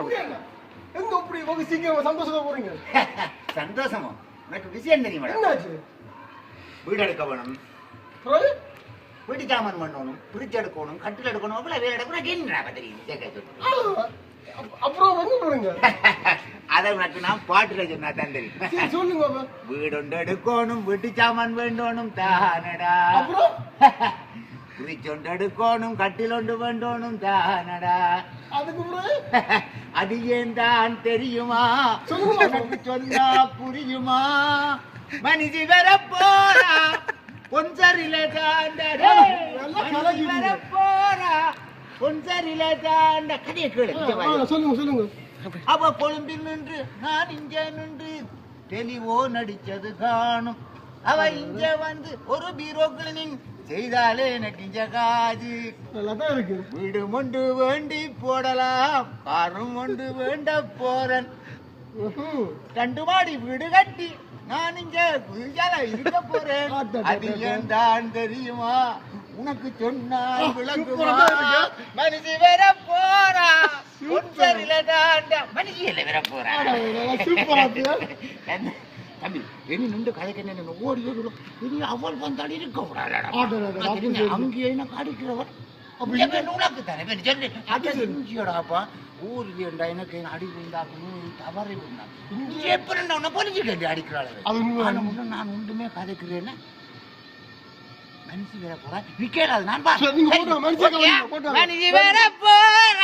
எங்க இப்படி உங்க சீக்கிரம் சந்தோஷமா போறீங்க? சந்தோஷமா? உனக்கு விஷயம் தெரியுமா? என்னாச்சு? வீடு எடுக்க வேணும், வீட்டு சாமான் பண்ணணும், பிரிட்ஜ் எடுக்கணும், கட்டில் எடுக்கணும், அவ்வளவு வேலை எடுக்கணும். என்ன தெரியும்? அப்புறம் எங்க போறீங்க? அதை உனக்கு நான் பாட்டுல சொன்னா தான் தெரியும். சொல்லுங்க. வீடு ஒன்று எடுக்கணும், வீட்டு சாமான் வேண்டணும் தானடா. அப்புறம் பிரிட்ஜ் ஒன்று எடுக்கணும், கட்டில் ஒன்று வேண்டணும் தானடா. அதுக்கு அது ஏன் தான் தெரியுமா? உனக்கு சொன்னா புரியுமா? மனிதி வர போறா பொன்சரில தாண்டா, வர போறா பொன்சரில தாண்ட. கதையை கேளு. சொல்லுங்க சொல்லுங்க. அவ கொழும்பில் நின்று நான் இங்க நின்று தெளிவோ நடிச்சது காணும். அவ இங்க வந்து ஒரு பீரோ கிளீனிங் செய்தாலே எனக்கு இங்க காது. நல்லாதான் இருக்கு. வீடு ஒன்று வேண்டி போடலாம், காரும் ஒன்று வேண்ட போறேன். 2 மாடி வீடு கட்டி நான் இங்க குளிச்சால இருக்க போறேன். அது ஏன் தான் தெரியுமா? உனக்கு சொன்னால் விளங்குமா? மனுஷி வர போறா பொன்சரில தாண்டா. மனுஷியில வர போறா. தம்பி என்ன நின்று கதைக்க ஓடி இனி அவள் வந்தால் இருக்க கூடாது. அங்கே எனக்கு அடிக்கிறவர் உனக்கு தானே சொல்லிடாப்பா. ஊருக்கு என்றா எனக்கு அடி விழுந்தாக்கணும், தவறி விழுந்தாங்க எப்படி பொலிச்சுட்டு அடிக்கிறாள். நான் ஒன்றுமே கதைக்கிறேன்னு மனுஷி வேற போறா. நீ கேளாது நான் மனுஷி வேற போறா.